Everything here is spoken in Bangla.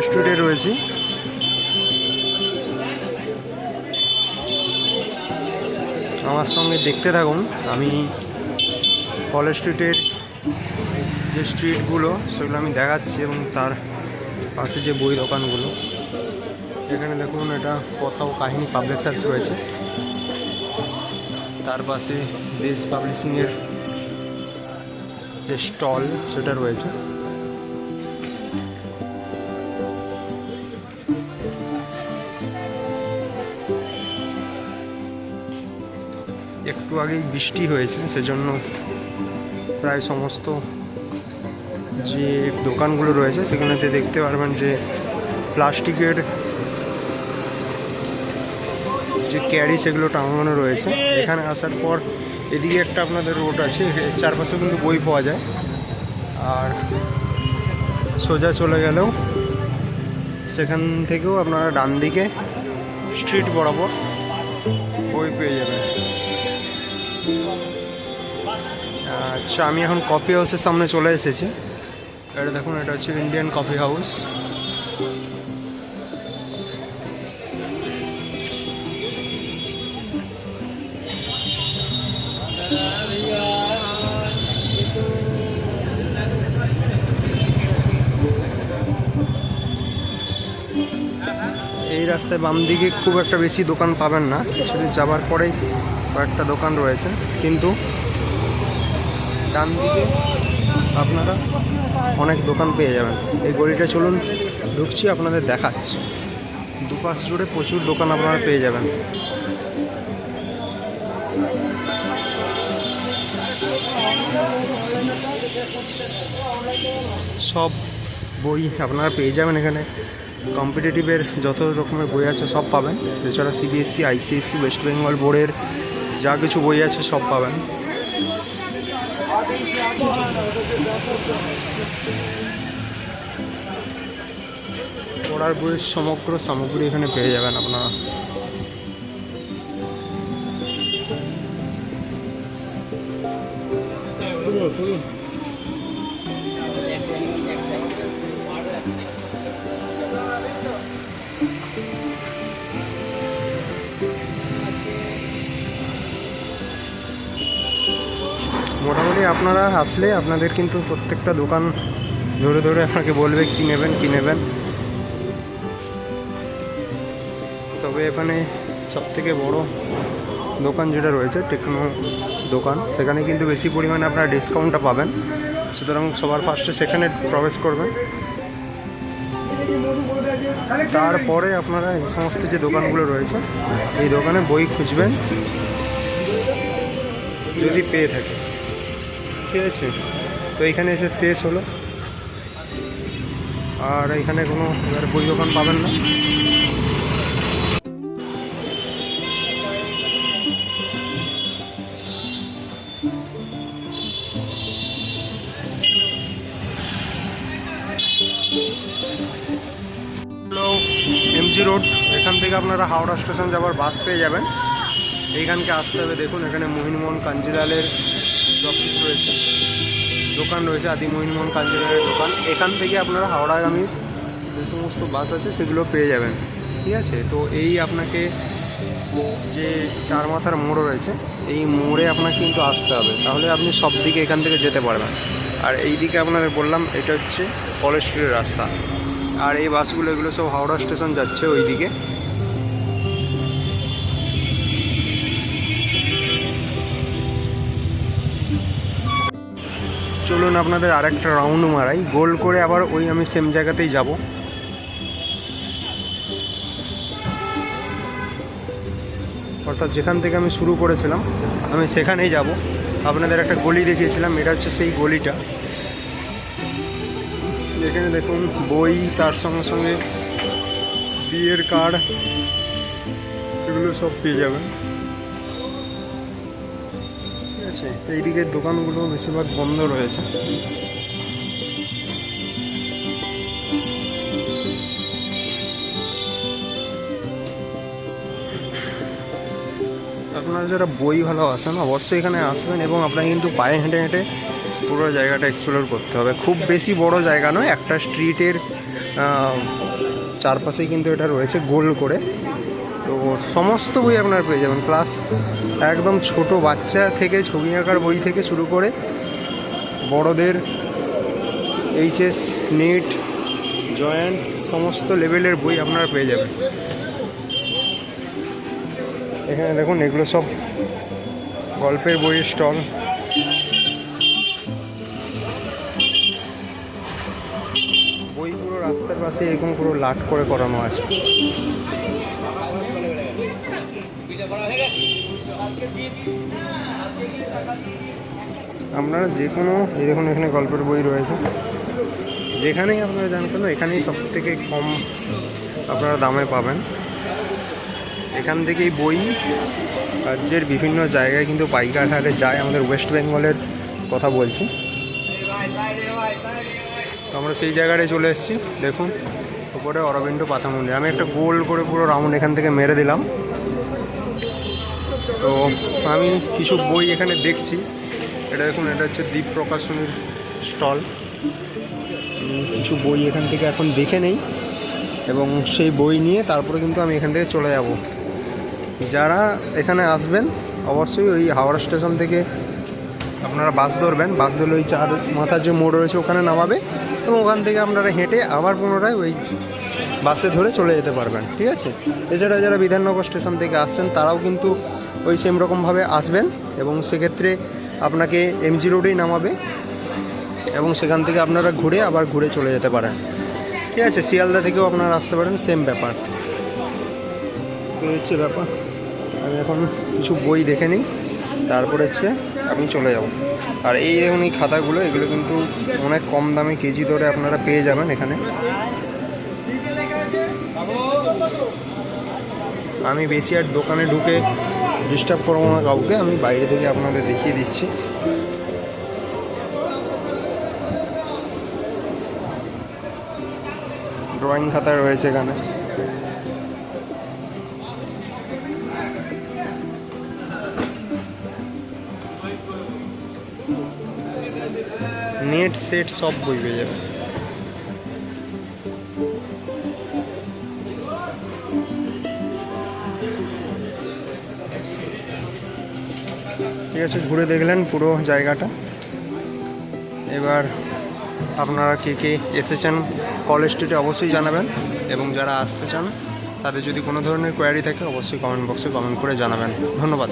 স্ট্রিটে রয়েছি। আমার সঙ্গে দেখতে থাকুন, আমি কলেজ স্ট্রিটের যে স্ট্রিটগুলো সেগুলো আমি দেখাচ্ছি এবং তার পাশে যে বই দোকানগুলো। এখানে দেখুন, এটা কথা ও কাহিনী পাবলিশার্স রয়েছে, তার পাশে দেশ পাবলিশিংয়ের যে স্টল সেটা রয়েছে। একটু আগেই বৃষ্টি হয়েছে, সেজন্য প্রায় সমস্ত যে দোকানগুলো রয়েছে সেখানেতে দেখতে পারবেন যে প্লাস্টিকের যে ক্যারি সেগুলো টাঙানো রয়েছে। এখানে আসার পর এদিকে একটা আপনাদের রোড আছে, চারপাশে কিন্তু বই পাওয়া যায়। আর সোজা চলে গেলেও সেখান থেকেও আপনারা ডান দিকে স্ট্রিট বরাবর বই পেয়ে যাবেন। আচ্ছা, আমি এখন কফি হাউসের সামনে চলে এসেছি। এটা দেখুন, এটা হচ্ছে ইন্ডিয়ান কফি হাউস। এই রাস্তায় বাম দিকে খুব একটা বেশি দোকান পাবেন না, কিছুদিন যাবার পরেই কয়েকটা দোকান রয়েছে, কিন্তু ডান দিকে আপনারা অনেক দোকান পেয়ে যাবেন। এই গলিটা চলুন ঢুকছি, আপনাদের দেখাচ্ছি। দুপাশ জুড়ে প্রচুর দোকান আপনারা পেয়ে যাবেন। সব বই আপনারা পেয়ে যাবেন এখানে। কম্পিটিটিভের যত রকমের বই আছে সব পাবেন। এছাড়া সিবিএসসি, আইসিএসসি, ওয়েস্ট বেঙ্গল বোর্ডের যা কিছু বই আছে সব পাবেন। পড়ার বইয়ের সমগ্র সামগ্রী এখানে পেয়ে যাবেন আপনারা। মোটামুটি আপনারা আসলে আপনাদের কিন্তু প্রত্যেকটা দোকান ধরে ধরে আপনাকে বলবে কী নেবেন কী নেবেন। তবে এখানে সবথেকে বড় দোকান যেটা রয়েছে টেকনো দোকান, সেখানে কিন্তু বেশি পরিমাণে আপনারা ডিসকাউন্টটা পাবেন। সুতরাং সবার ফার্স্টে সেখানে প্রবেশ করবেন। তারপরে আপনারা এই সমস্ত যে দোকানগুলো রয়েছে এই দোকানে বই খুঁজবেন, যদি পেয়ে থাকে। ঠিক আছে, তো এইখানে এসে শেষ হলো, আর এখানে কোনো বই দোকান পাবেন না। এমজি রোড, এখান থেকে আপনারা হাওড়া স্টেশন যাবার বাস পেয়ে যাবেন। এইখানকে আসতে হবে। দেখুন, এখানে মোহিনীমোহন কাঞ্জিলালের অফিস রয়েছে, দোকান রয়েছে, আদি মোহিনীমোহন কাঞ্জিলালের দোকান। এখান থেকে আপনারা হাওড়াগামী যে সমস্ত বাস আছে সেগুলো পেয়ে যাবেন। ঠিক আছে, তো এই আপনাকে যে চার মাথার মোড় রয়েছে এই মোড়ে আপনাকে কিন্তু আসতে হবে, তাহলে আপনি সব দিকে এখান থেকে যেতে পারবেন। আর এই দিকে আপনাদের বললাম এটা হচ্ছে কলেজ স্ট্রিটের রাস্তা, আর এই বাসগুলো এগুলো সব হাওড়া স্টেশন যাচ্ছে ওই দিকে। চলুন আপনাদের আরেকটা রাউন্ড মারাই, গোল করে আবার ওই আমি সেম জায়গাতেই যাব। অর্থাৎ যেখান থেকে আমি শুরু করেছিলাম আমি সেখানেই যাব। আপনাদের একটা গলি দেখিয়েছিলাম, এটা হচ্ছে সেই গলিটা। এখানে দেখুন বই, তার সঙ্গে সঙ্গে বিয়ের কার্ড, এগুলো সব পেয়ে যাবেন। ঠিক আছে, এই দিকের দোকানগুলো বেশিরভাগ বন্ধ রয়েছে। আপনারা যারা বই ভালোবাসেন অবশ্যই এখানে আসবেন, এবং আপনারা কিন্তু পায়ে হেঁটে হেঁটে পুরো জায়গাটা এক্সপ্লোর করতে হবে। খুব বেশি বড় জায়গা নয়, একটা স্ট্রিটের চারপাশেই কিন্তু এটা রয়েছে গোল করে। তো সমস্ত বই আপনারা পেয়ে যাবেন, ক্লাস একদম ছোট বাচ্চা থেকে ছবি আঁকার বই থেকে শুরু করে বড়দের এইচএস, নেট, জয়েন্ট সমস্ত লেভেলের বই আপনারা পেয়ে যাবেন। এখানে দেখুন এগুলো সব গল্পের বইয়ের স্টল। বই পুরো রাস্তার পাশে এরকম পুরো লাট করে করানো আছে। আপনারা যে কোনো, এই দেখুন এখানে গল্পের বই রয়েছে, যেখানেই আপনারা যান কেন এখানেই সব থেকে কম আপনারা দামে পাবেন। এখান থেকেই বই রাজ্যের বিভিন্ন জায়গায় কিন্তু পাইকার হাটে যায়। আমাদের ওয়েস্ট বেঙ্গলের কথা বলছি। তো আমরা সেই জায়গাটায় চলে এসেছি। দেখুন উপরে অরবিন্দ পাতা মন্দির। আমি একটা গোল করে পুরো রাউন্ড এখান থেকে মেরে দিলাম। তো আমি কিছু বই এখানে দেখছি। এটা দেখুন, এটা হচ্ছে দ্বীপ প্রকাশনীর স্টল। কিছু বই এখান থেকে এখন দেখে নেই এবং সেই বই নিয়ে তারপরে কিন্তু আমি এখান থেকে চলে যাব। যারা এখানে আসবেন অবশ্যই ওই হাওড়া স্টেশন থেকে আপনারা বাস ধরবেন। বাস ধরলে ওই চার মাথার যে মোড় রয়েছে ওখানে নামাবে এবং ওখান থেকে আপনারা হেঁটে আবার পুনরায় ওই বাসে ধরে চলে যেতে পারবেন, ঠিক আছে। এছাড়া যারা বিধাননগর স্টেশন থেকে আসছেন তারাও কিন্তু ওই সেম রকমভাবে আসবেন এবং সেক্ষেত্রে আপনাকে এমজি রোডেই নামাবে এবং সেখান থেকে আপনারা ঘুরে চলে যেতে পারেন, ঠিক আছে। শিয়ালদা থেকেও আপনারা আসতে পারেন, সেম ব্যাপার। তো হচ্ছে ব্যাপার। আমি এখন কিছু বই দেখে নিই, তারপরে হচ্ছে আমি চলে যাব। আর এই দেখুন এই খাতাগুলো, এগুলো কিন্তু অনেক কম দামে কেজি ধরে আপনারা পেয়ে যাবেন এখানে। আমি বেশি আর দোকানে ঢুকে ডিস্টার্ব করবো না কাউকে, আমি বাইরে থেকে আপনাদের দেখিয়ে দিচ্ছি। ড্রয়িং খাতা রয়েছে এখানে। নেট সেট সব বই পেয়ে যাবে। ঠিক আছে, ঘুরে দেখলেন পুরো জায়গাটা। এবার আপনারা কে কে এসেছেন কলেজ স্ট্রিটে অবশ্যই জানাবেন এবং যারা আসতে চান তাদের যদি কোনো ধরনের কোয়ারি থাকে অবশ্যই কমেন্ট বক্সে কমেন্ট করে জানাবেন। ধন্যবাদ।